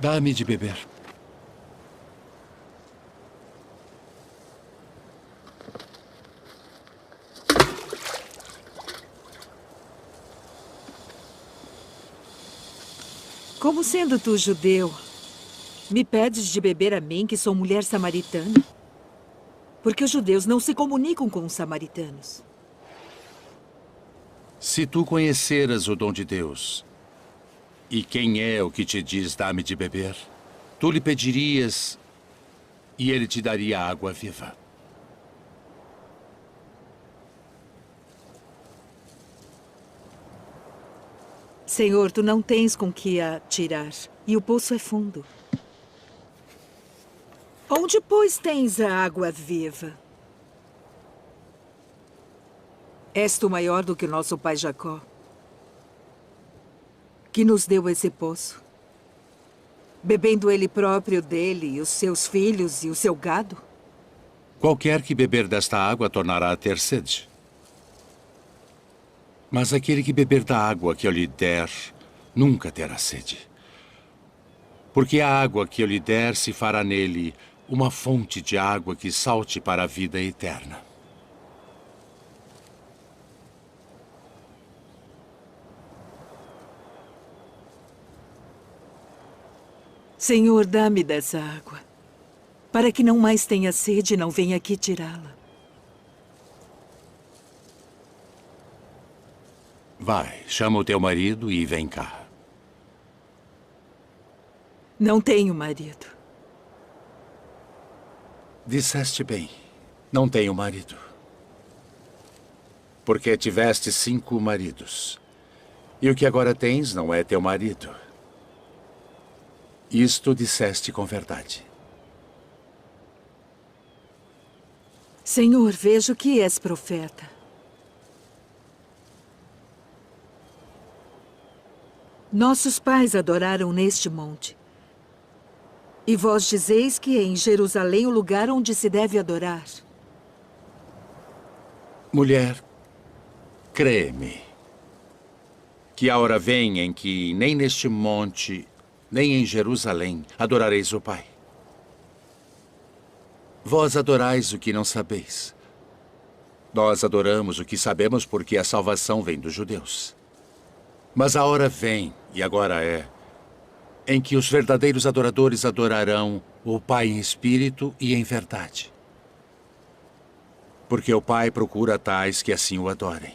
Dá-me de beber. Como sendo tu judeu, me pedes de beber a mim, que sou mulher samaritana? Porque os judeus não se comunicam com os samaritanos. Se tu conheceras o dom de Deus, e quem é o que te diz dá-me de beber, tu lhe pedirias e ele te daria água viva. Senhor, tu não tens com que a tirar, e o poço é fundo. Onde, pois, tens a água viva? És tu maior do que o nosso pai Jacó, que nos deu esse poço, bebendo ele próprio dele, e os seus filhos e o seu gado? Qualquer que beber desta água tornará a ter sede. Mas aquele que beber da água que eu lhe der, nunca terá sede. Porque a água que eu lhe der se fará nele uma fonte de água que salte para a vida eterna. Senhor, dá-me dessa água, para que não mais tenha sede e não venha aqui tirá-la. Vai, chama o teu marido e vem cá. Não tenho marido. Disseste bem, não tenho marido. Porque tiveste 5 maridos. E o que agora tens não é teu marido. Isto disseste com verdade. Senhor, vejo que és profeta. Nossos pais adoraram neste monte. E vós dizeis que é em Jerusalém o lugar onde se deve adorar. Mulher, crê-me, que a hora vem em que nem neste monte, nem em Jerusalém adorareis o Pai. Vós adorais o que não sabeis. Nós adoramos o que sabemos porque a salvação vem dos judeus. Mas a hora vem, e agora é, em que os verdadeiros adoradores adorarão o Pai em espírito e em verdade. Porque o Pai procura tais que assim o adorem.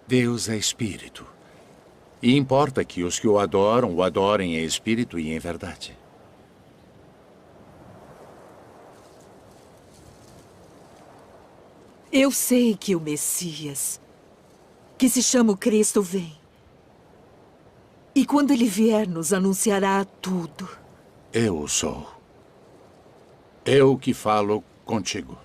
Deus é espírito. E importa que os que o adorem em espírito e em verdade. Eu sei que o Messias, que se chama o Cristo, vem. E quando ele vier, nos anunciará tudo. Eu o sou. Eu que falo contigo.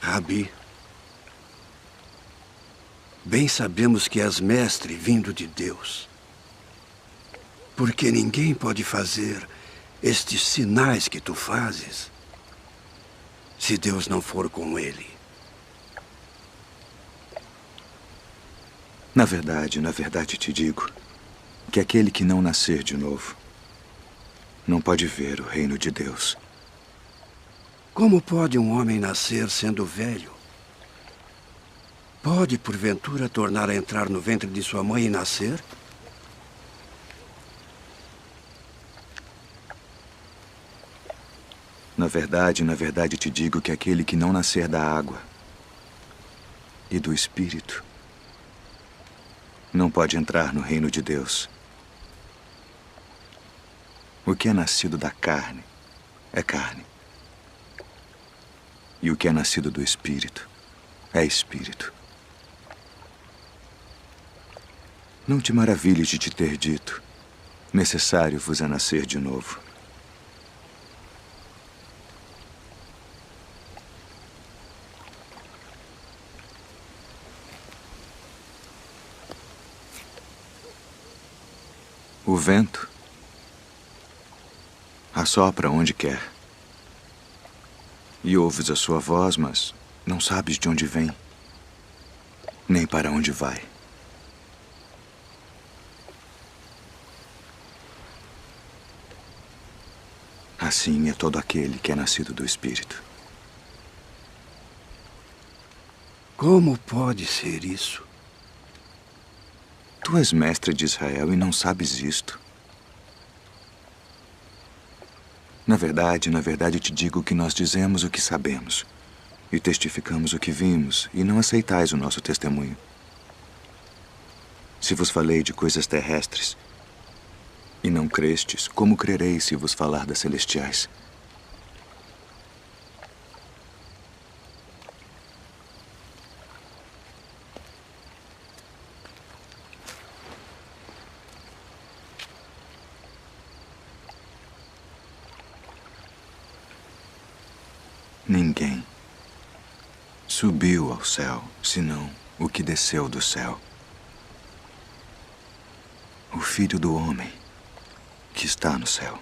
Rabi, bem sabemos que és mestre vindo de Deus. Porque ninguém pode fazer estes sinais que tu fazes se Deus não for com ele. Na verdade te digo que aquele que não nascer de novo não pode ver o reino de Deus. Como pode um homem nascer sendo velho? Pode, porventura, tornar a entrar no ventre de sua mãe e nascer? na verdade te digo que aquele que não nascer da água e do Espírito não pode entrar no reino de Deus. O que é nascido da carne é carne. E o que é nascido do Espírito é Espírito. Não te maravilhes de te ter dito: necessário vos é nascer de novo. O vento assopra onde quer. E ouves a sua voz, mas não sabes de onde vem, nem para onde vai. Assim é todo aquele que é nascido do Espírito. Como pode ser isso? Tu és mestre de Israel e não sabes isto. Na verdade te digo que nós dizemos o que sabemos e testificamos o que vimos, e não aceitais o nosso testemunho. Se vos falei de coisas terrestres e não crestes, como crereis se vos falar das celestiais? Ninguém subiu ao céu, senão o que desceu do céu. O Filho do Homem que está no céu.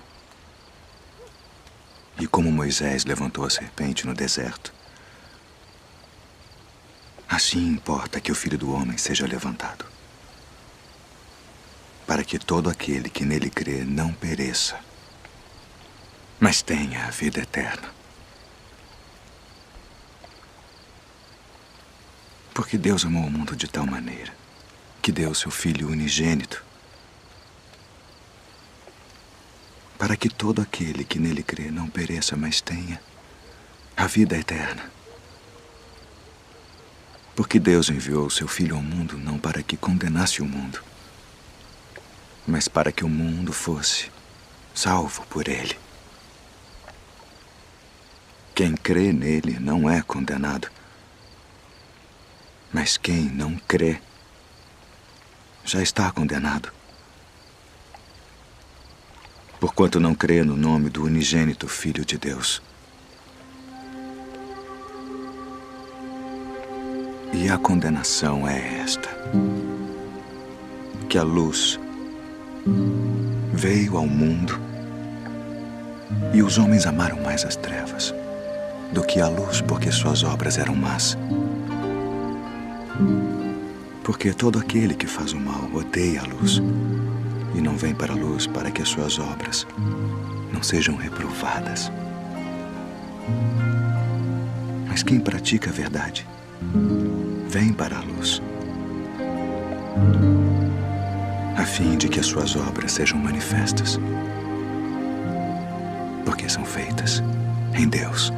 E como Moisés levantou a serpente no deserto, assim importa que o Filho do Homem seja levantado, para que todo aquele que nele crê não pereça, mas tenha a vida eterna. Porque Deus amou o mundo de tal maneira que deu seu Filho unigênito, para que todo aquele que nele crê não pereça, mas tenha a vida eterna. Porque Deus enviou o seu Filho ao mundo não para que condenasse o mundo, mas para que o mundo fosse salvo por ele. Quem crê nele não é condenado, mas quem não crê já está condenado, porquanto não crê no nome do unigênito Filho de Deus. E a condenação é esta: que a luz veio ao mundo e os homens amaram mais as trevas do que a luz, porque suas obras eram más. Porque todo aquele que faz o mal odeia a luz e não vem para a luz, para que as suas obras não sejam reprovadas. Mas quem pratica a verdade vem para a luz, a fim de que as suas obras sejam manifestas, porque são feitas em Deus.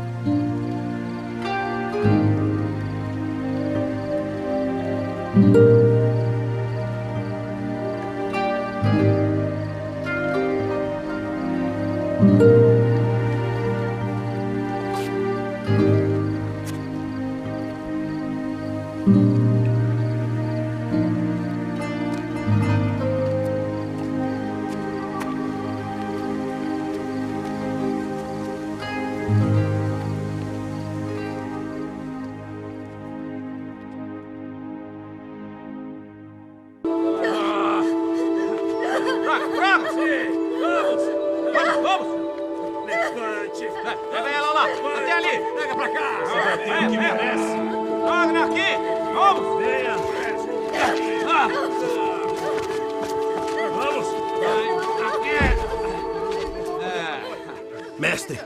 Mestre,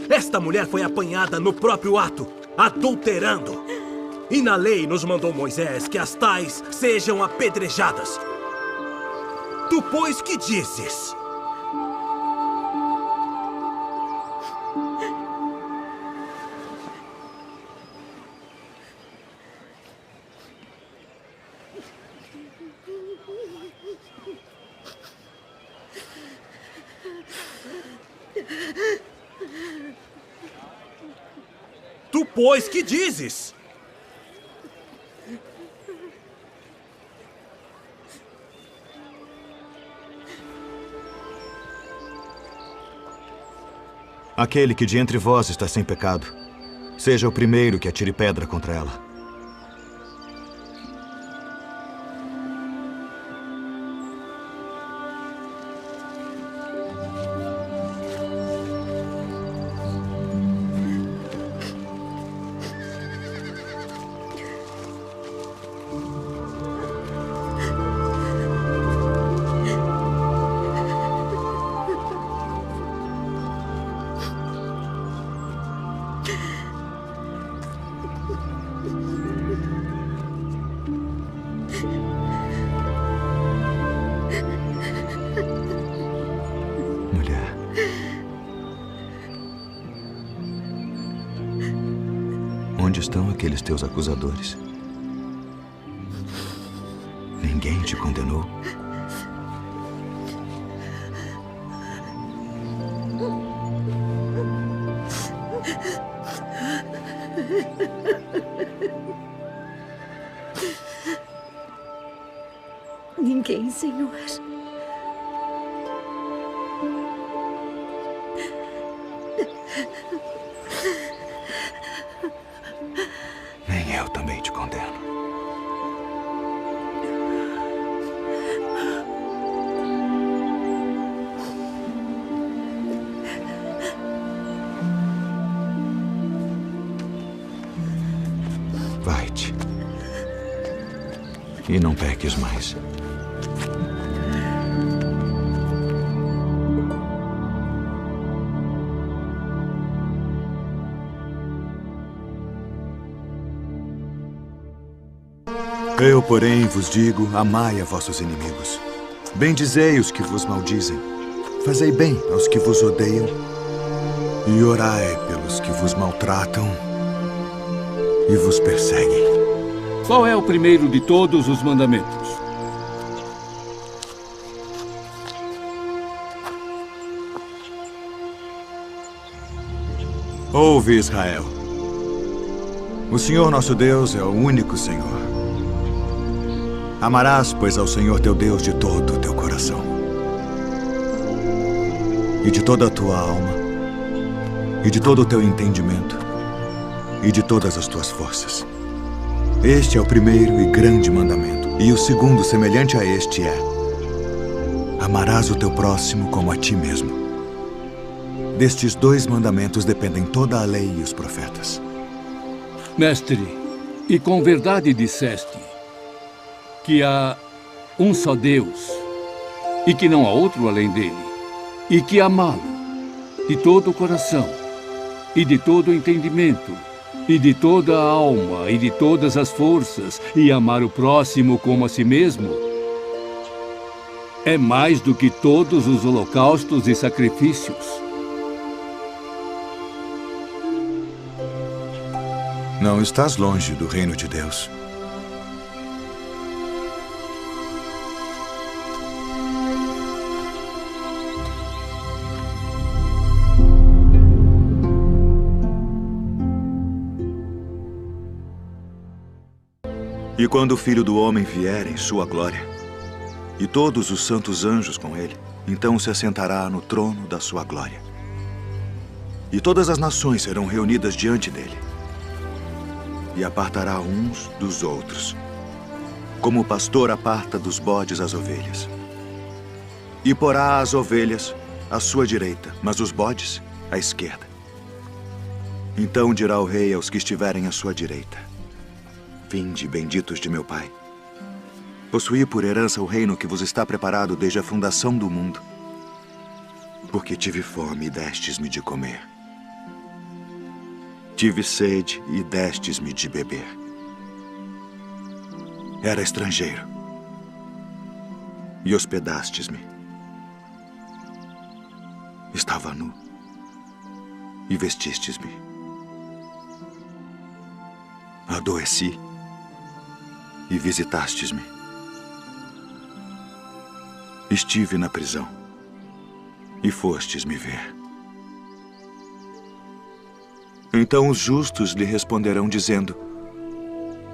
esta mulher foi apanhada no próprio ato, adulterando. E na lei nos mandou Moisés que as tais sejam apedrejadas. Tu, pois, que dizes? Tu, pois, que dizes? Aquele que de entre vós está sem pecado, seja o primeiro que atire pedra contra ela. Mulher, onde estão aqueles teus acusadores? Ninguém te condenou? Ninguém, Senhor. Nem eu também te condeno. Vai-te. E não peques mais. Eu, porém, vos digo, amai a vossos inimigos. Bendizei os que vos maldizem. Fazei bem aos que vos odeiam. E orai pelos que vos maltratam e vos perseguem. Qual é o primeiro de todos os mandamentos? Ouve, Israel. O Senhor nosso Deus é o único Senhor. Amarás, pois, ao Senhor teu Deus de todo o teu coração, e de toda a tua alma, e de todo o teu entendimento, e de todas as tuas forças. Este é o primeiro e grande mandamento. E o segundo, semelhante a este, é: amarás o teu próximo como a ti mesmo. Destes dois mandamentos dependem toda a lei e os profetas. Mestre, e com verdade disseste que há um só Deus e que não há outro além dele, e que amá-lo de todo o coração e de todo o entendimento e de toda a alma e de todas as forças, e amar o próximo como a si mesmo, é mais do que todos os holocaustos e sacrifícios. Não estás longe do reino de Deus. E quando o Filho do Homem vier em sua glória, e todos os santos anjos com ele, então se assentará no trono da sua glória. E todas as nações serão reunidas diante dele. E apartará uns dos outros, como o pastor aparta dos bodes as ovelhas. E porá as ovelhas à sua direita, mas os bodes à esquerda. Então dirá o rei aos que estiverem à sua direita: vinde, benditos de meu Pai. Possuí por herança o reino que vos está preparado desde a fundação do mundo. Porque tive fome e destes-me de comer. Tive sede e destes-me de beber. Era estrangeiro e hospedastes-me. Estava nu e vestistes-me. Adoeci e visitastes-me. Estive na prisão e fostes me ver. Então os justos lhe responderão dizendo: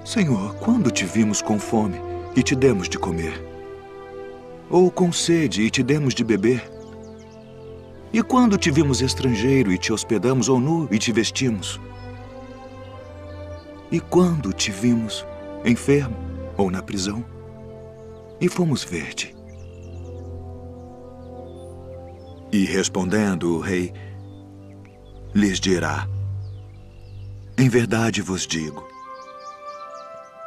Senhor, quando te vimos com fome e te demos de comer? Ou com sede e te demos de beber? E quando te vimos estrangeiro e te hospedamos, ou nu e te vestimos? E quando te vimos enfermo ou na prisão e fomos ver-te? E respondendo o rei, lhes dirá: Em verdade vos digo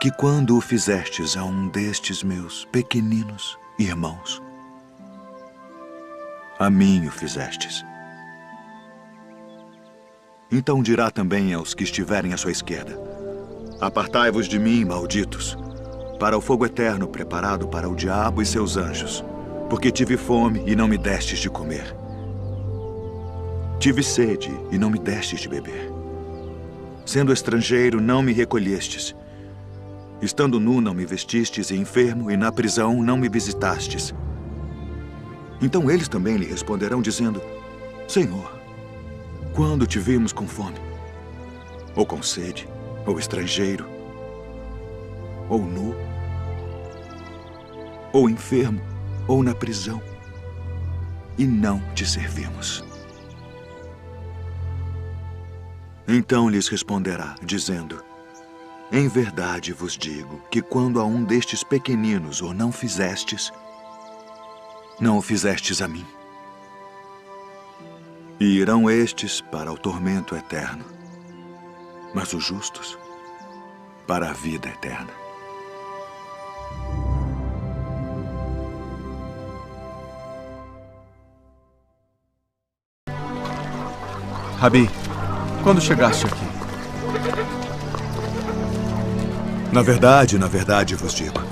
que quando o fizestes a um destes meus pequeninos irmãos, a mim o fizestes. Então dirá também aos que estiverem à sua esquerda: Apartai-vos de mim, malditos, para o fogo eterno preparado para o diabo e seus anjos, porque tive fome e não me destes de comer. Tive sede e não me destes de beber. Sendo estrangeiro, não me recolhestes. Estando nu, não me vestistes, e enfermo, e na prisão, não me visitastes. Então eles também lhe responderão, dizendo: Senhor, quando te vimos com fome, ou com sede, ou estrangeiro, ou nu, ou enfermo, ou na prisão, e não te servimos? Então lhes responderá, dizendo: Em verdade vos digo que quando a um destes pequeninos o não fizestes, não o fizestes a mim. E irão estes para o tormento eterno, mas os justos para a vida eterna. Rabi, quando chegaste aqui? Na verdade vos digo,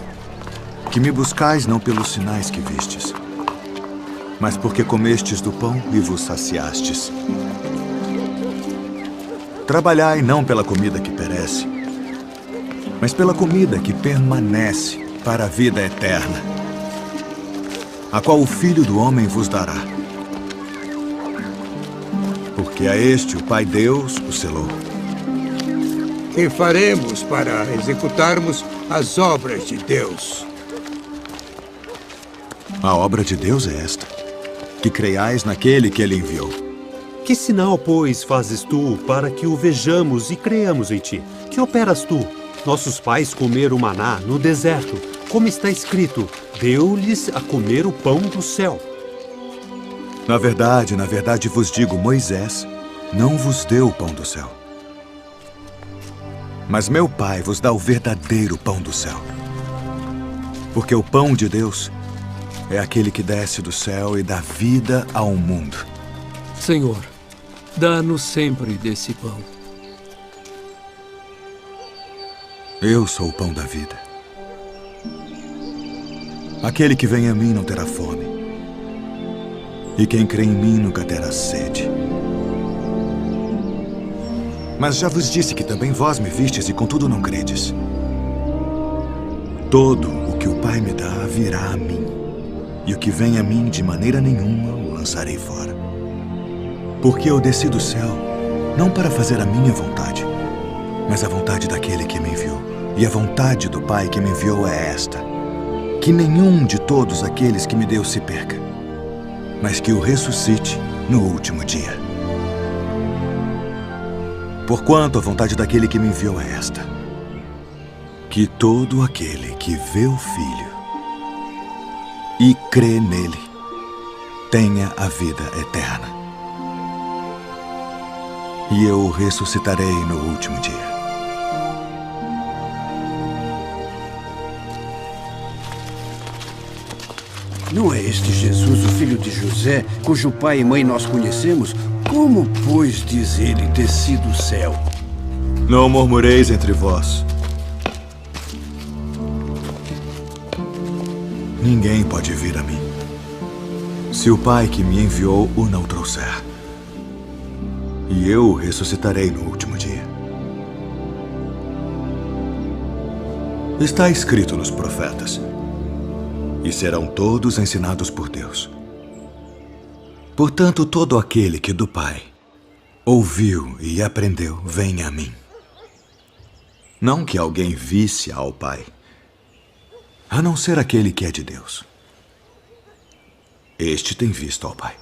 que me buscais não pelos sinais que vistes, mas porque comestes do pão e vos saciastes. Trabalhai não pela comida que perece, mas pela comida que permanece para a vida eterna, a qual o Filho do Homem vos dará. Porque a este o Pai Deus o selou. Que faremos para executarmos as obras de Deus? A obra de Deus é esta: que creiais naquele que ele enviou. Que sinal, pois, fazes tu para que o vejamos e creiamos em ti? Que operas tu? Nossos pais comeram maná no deserto, como está escrito: deu-lhes a comer o pão do céu. Na verdade vos digo, Moisés não vos deu o pão do céu. Mas meu Pai vos dá o verdadeiro pão do céu. Porque o pão de Deus é aquele que desce do céu e dá vida ao mundo. Senhor, dá-nos sempre desse pão. Eu sou o pão da vida. Aquele que vem a mim não terá fome. E quem crê em mim nunca terá sede. Mas já vos disse que também vós me vistes e contudo não credes. Todo o que o Pai me dá virá a mim, e o que vem a mim de maneira nenhuma o lançarei fora. Porque eu desci do céu, não para fazer a minha vontade, mas a vontade daquele que me enviou. E a vontade do Pai que me enviou é esta: que nenhum de todos aqueles que me deu se perca, mas que o ressuscite no último dia. Porquanto a vontade daquele que me enviou é esta: que todo aquele que vê o Filho e crê nele tenha a vida eterna. E eu o ressuscitarei no último dia. Não é este Jesus, o filho de José, cujo pai e mãe nós conhecemos? Como, pois, diz ele, desci do céu? Não murmureis entre vós. Ninguém pode vir a mim, se o Pai que me enviou o não trouxer. E eu o ressuscitarei no último dia. Está escrito nos profetas: e serão todos ensinados por Deus. Portanto, todo aquele que do Pai ouviu e aprendeu, vem a mim. Não que alguém visse ao Pai, a não ser aquele que é de Deus. Este tem visto ao Pai.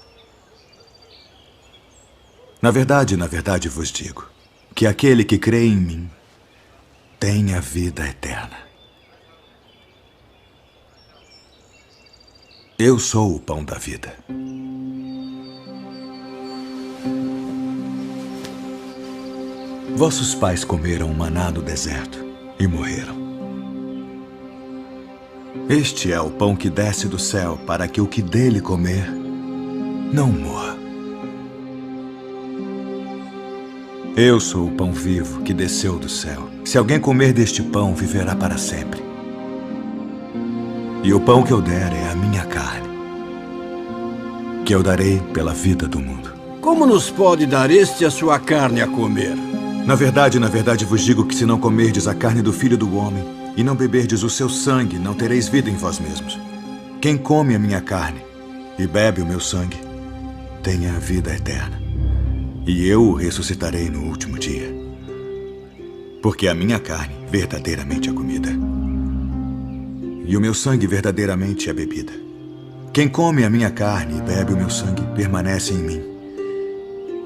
Na verdade vos digo que aquele que crê em mim tem a vida eterna. Eu sou o pão da vida. Vossos pais comeram maná no deserto e morreram. Este é o pão que desce do céu, para que o que dele comer não morra. Eu sou o pão vivo que desceu do céu. Se alguém comer deste pão, viverá para sempre. E o pão que eu der é a minha carne, que eu darei pela vida do mundo. Como nos pode dar este a sua carne a comer? Na verdade vos digo que se não comerdes a carne do Filho do Homem e não beberdes o seu sangue, não tereis vida em vós mesmos. Quem come a minha carne e bebe o meu sangue, tem a vida eterna. E eu o ressuscitarei no último dia. Porque a minha carne verdadeiramente é comida, e o meu sangue verdadeiramente é bebida. Quem come a minha carne e bebe o meu sangue permanece em mim,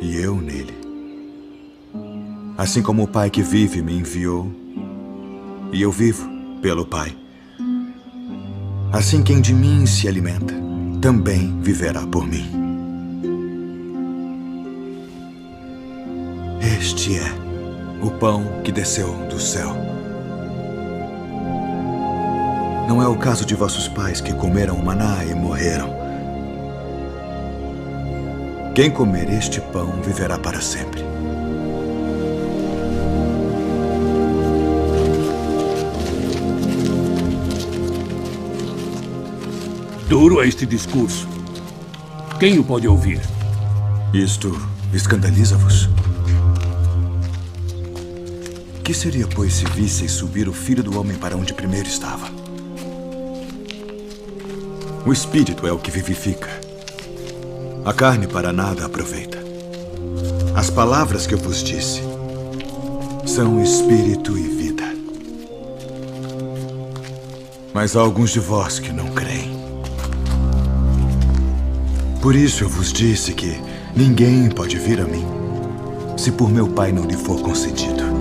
e eu nele. Assim como o Pai que vive me enviou, e eu vivo pelo Pai. Assim quem de mim se alimenta, também viverá por mim. Este é o pão que desceu do céu. Não é o caso de vossos pais que comeram o maná e morreram. Quem comer este pão viverá para sempre. Duro é este discurso. Quem o pode ouvir? Isto escandaliza-vos? Que seria, pois, se visseis subir o Filho do Homem para onde primeiro estava? O Espírito é o que vivifica. A carne para nada aproveita. As palavras que eu vos disse são Espírito e vida. Mas há alguns de vós que não creem. Por isso eu vos disse que ninguém pode vir a mim se por meu Pai não lhe for concedido.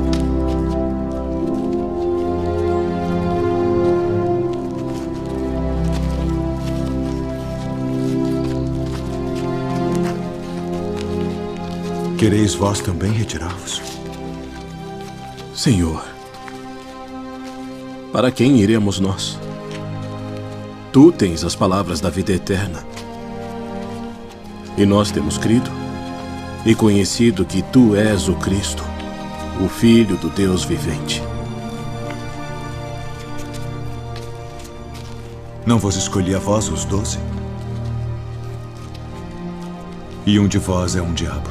Quereis vós também retirar-vos? Senhor, para quem iremos nós? Tu tens as palavras da vida eterna. E nós temos crido e conhecido que tu és o Cristo, o Filho do Deus vivente. Não vos escolhi a vós os 12? E um de vós é um diabo.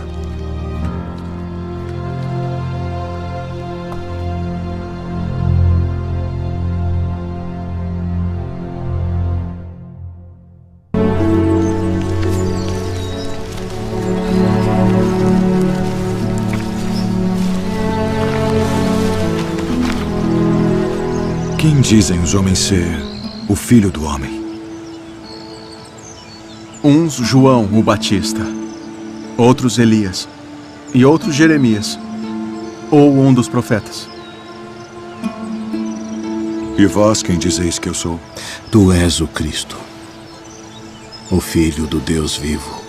Quem dizem os homens ser o Filho do Homem? Uns João o Batista, outros Elias, e outros Jeremias, ou um dos profetas. E vós quem dizeis que eu sou? Tu és o Cristo, o Filho do Deus vivo.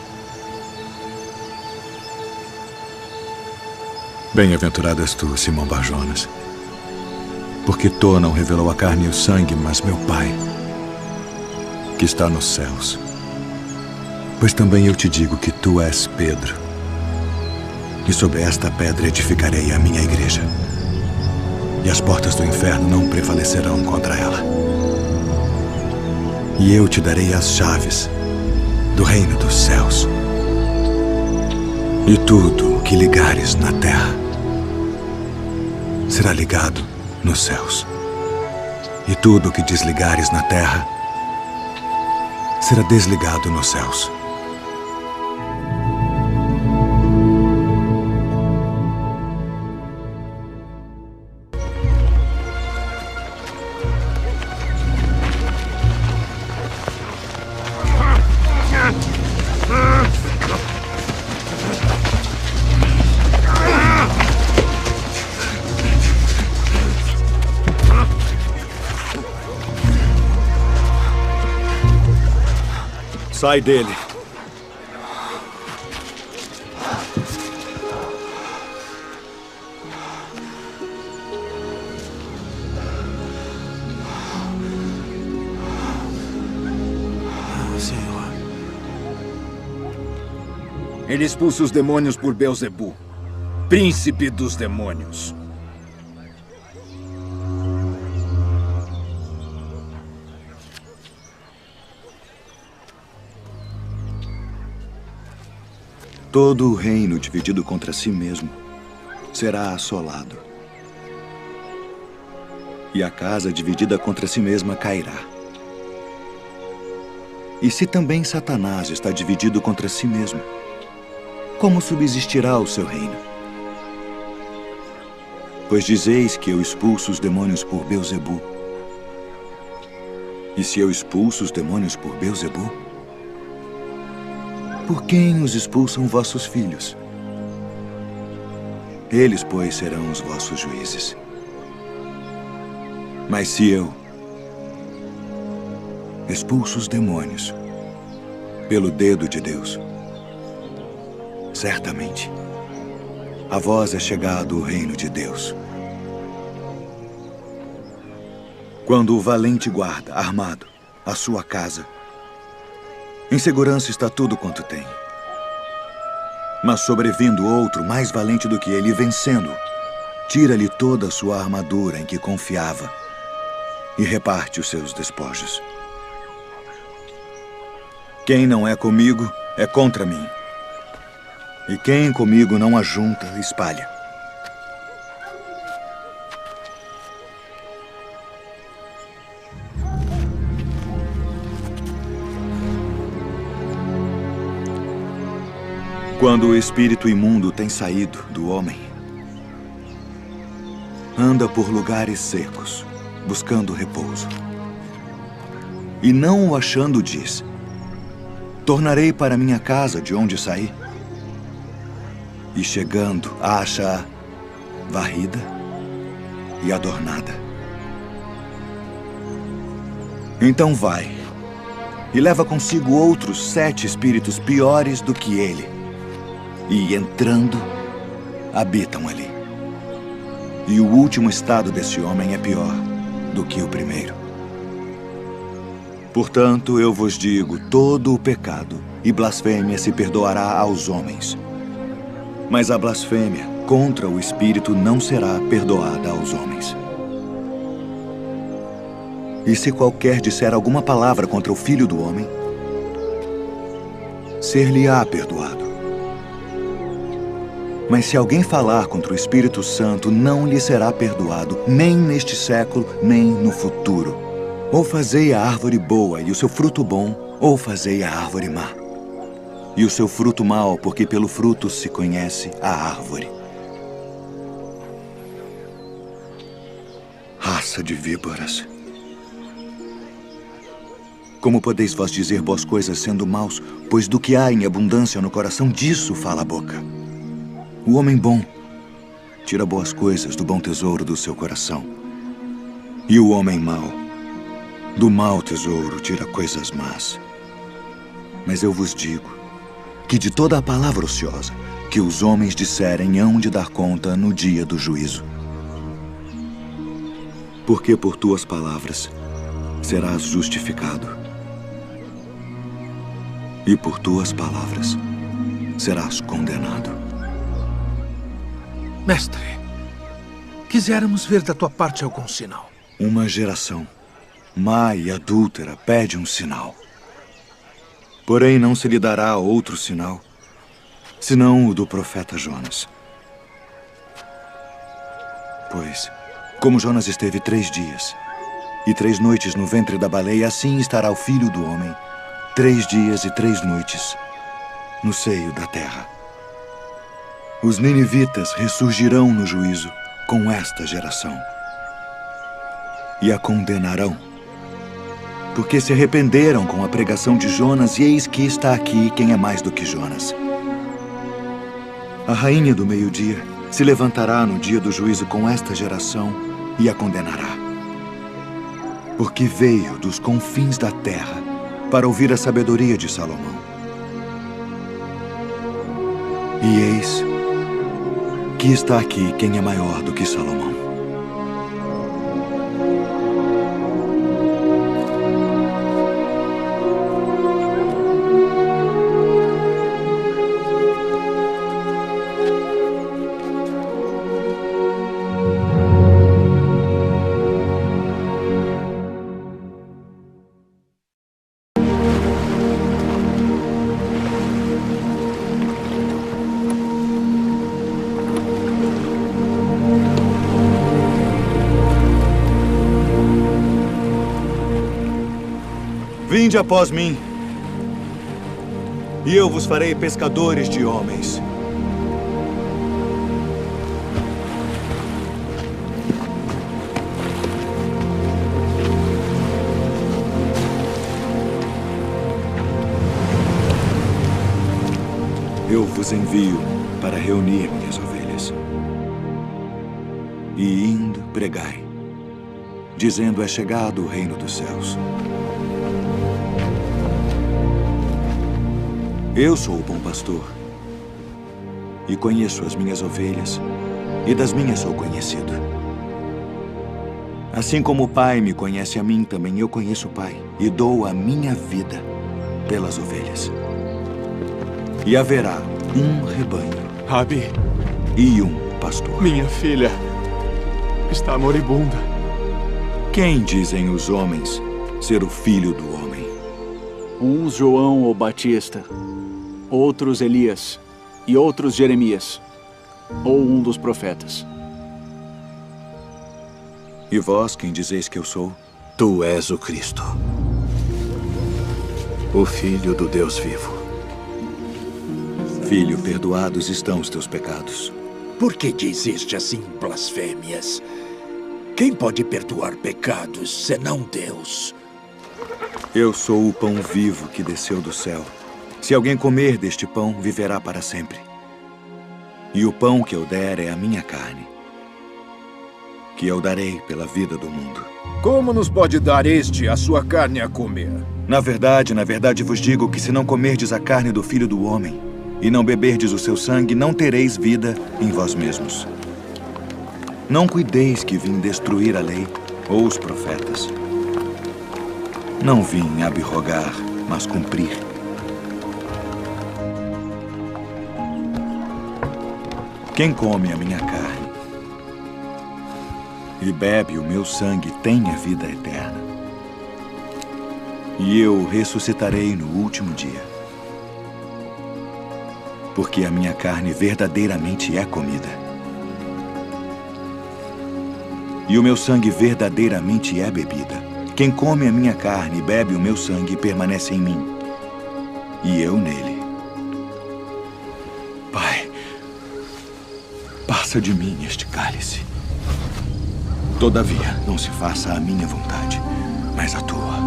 Bem-aventurado és tu, Simão Bar-Jonas, porque tu não revelou a carne e o sangue, mas meu Pai, que está nos céus. Pois também eu te digo que tu és Pedro, e sobre esta pedra edificarei a minha igreja, e as portas do inferno não prevalecerão contra ela. E eu te darei as chaves do reino dos céus. E tudo o que ligares na terra será ligado nos céus. E tudo o que desligares na terra será desligado nos céus. Sai dele. Senhor. Ele expulsa os demônios por Beelzebu, príncipe dos demônios. Todo o reino dividido contra si mesmo será assolado. E a casa dividida contra si mesma cairá. E se também Satanás está dividido contra si mesmo, como subsistirá o seu reino? Pois dizeis que eu expulso os demônios por Beelzebu. E se eu expulso os demônios por Beelzebu, por quem os expulsam vossos filhos? Eles, pois, serão os vossos juízes. Mas se eu expulso os demônios pelo dedo de Deus, certamente a vós é chegado o reino de Deus. Quando o valente guarda, armado, a sua casa, em segurança está tudo quanto tem. Mas sobrevindo outro mais valente do que ele, vencendo, tira-lhe toda a sua armadura em que confiava e reparte os seus despojos. Quem não é comigo é contra mim. E quem comigo não ajunta, espalha. Quando o espírito imundo tem saído do homem, anda por lugares secos, buscando repouso. E não o achando, diz: tornarei para minha casa de onde saí. E chegando, acha-a varrida e adornada. Então vai e leva consigo outros 7 espíritos piores do que ele. E, entrando, habitam ali. E o último estado desse homem é pior do que o primeiro. Portanto, eu vos digo, todo o pecado e blasfêmia se perdoará aos homens. Mas a blasfêmia contra o Espírito não será perdoada aos homens. E se qualquer disser alguma palavra contra o Filho do Homem, ser-lhe-á perdoado. Mas se alguém falar contra o Espírito Santo, não lhe será perdoado, nem neste século, nem no futuro. Ou fazei a árvore boa e o seu fruto bom, ou fazei a árvore má. E o seu fruto mau, porque pelo fruto se conhece a árvore. Raça de víboras. Como podeis vós dizer boas coisas sendo maus, pois do que há em abundância no coração, disso fala a boca. O homem bom tira boas coisas do bom tesouro do seu coração. E o homem mau, do mau tesouro, tira coisas más. Mas eu vos digo que de toda a palavra ociosa que os homens disserem hão de dar conta no dia do juízo. Porque por tuas palavras serás justificado. E por tuas palavras serás condenado. Mestre, quiséramos ver da tua parte algum sinal. Uma geração má e adúltera pede um sinal. Porém, não se lhe dará outro sinal, senão o do profeta Jonas. Pois, como Jonas esteve 3 dias e 3 noites no ventre da baleia, assim estará o Filho do Homem, 3 dias e 3 noites no seio da terra. Os ninivitas ressurgirão no juízo com esta geração e a condenarão, porque se arrependeram com a pregação de Jonas, e eis que está aqui quem é mais do que Jonas. A rainha do meio-dia se levantará no dia do juízo com esta geração e a condenará, porque veio dos confins da terra para ouvir a sabedoria de Salomão. E eis que está aqui quem é maior do que Salomão. Vinde após mim, e eu vos farei pescadores de homens. Eu vos envio para reunir minhas ovelhas. E indo, pregai, dizendo: é chegado o reino dos céus. Eu sou o bom pastor, e conheço as minhas ovelhas, e das minhas sou conhecido. Assim como o Pai me conhece a mim, também eu conheço o Pai, e dou a minha vida pelas ovelhas. E haverá um rebanho, Rabi, e um pastor. minha filha está moribunda. Quem dizem os homens ser o filho do homem? Uns João o Batista, outros Elias e outros Jeremias, ou um dos profetas. E vós, quem dizeis que eu sou? Tu és o Cristo, o Filho do Deus vivo. Filho, perdoados estão os teus pecados. Por que dizeste assim blasfêmias? Quem pode perdoar pecados senão Deus? Eu sou o pão vivo que desceu do céu. Se alguém comer deste pão, viverá para sempre. E o pão que eu der é a minha carne, que eu darei pela vida do mundo. Como nos pode dar este a sua carne a comer? Na verdade vos digo que se não comerdes a carne do Filho do Homem e não beberdes o seu sangue, não tereis vida em vós mesmos. Não cuideis que vim destruir a lei ou os profetas. Não vim abrogar, mas cumprir. Quem come a minha carne e bebe o meu sangue tem a vida eterna. E eu ressuscitarei no último dia. Porque a minha carne verdadeiramente é comida. E o meu sangue verdadeiramente é bebida. Quem come a minha carne e bebe o meu sangue permanece em mim, e eu nele. Pai, passa de mim este cálice. Todavia, não se faça a minha vontade, mas a tua.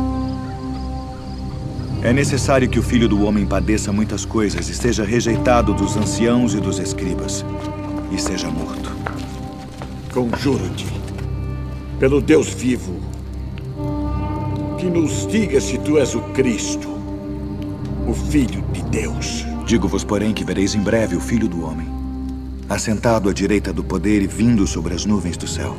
É necessário que o Filho do Homem padeça muitas coisas e seja rejeitado dos anciãos e dos escribas, e seja morto. Conjuro-te, pelo Deus vivo, que nos diga se tu és o Cristo, o Filho de Deus. Digo-vos, porém, que vereis em breve o Filho do Homem, assentado à direita do poder e vindo sobre as nuvens do céu.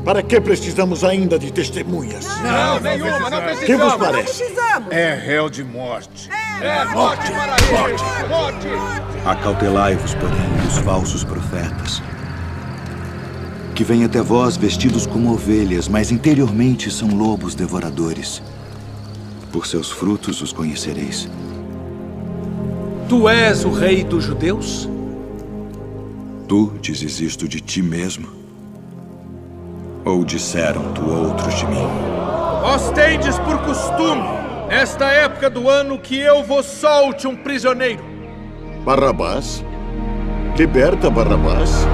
Para que precisamos ainda de testemunhas? Não, nenhuma, não precisamos. Que vos parece? É réu de morte. Morte, morte. Acautelai-vos, porém, dos falsos profetas, que vêm até vós vestidos como ovelhas, mas interiormente são lobos devoradores. Por seus frutos os conhecereis. Tu és o rei dos judeus? Tu dizes isto de ti mesmo? Ou disseram-tu outros de mim? Vós tendes por costume, nesta época do ano, que eu vos solte um prisioneiro. Barrabás? Liberta Barrabás.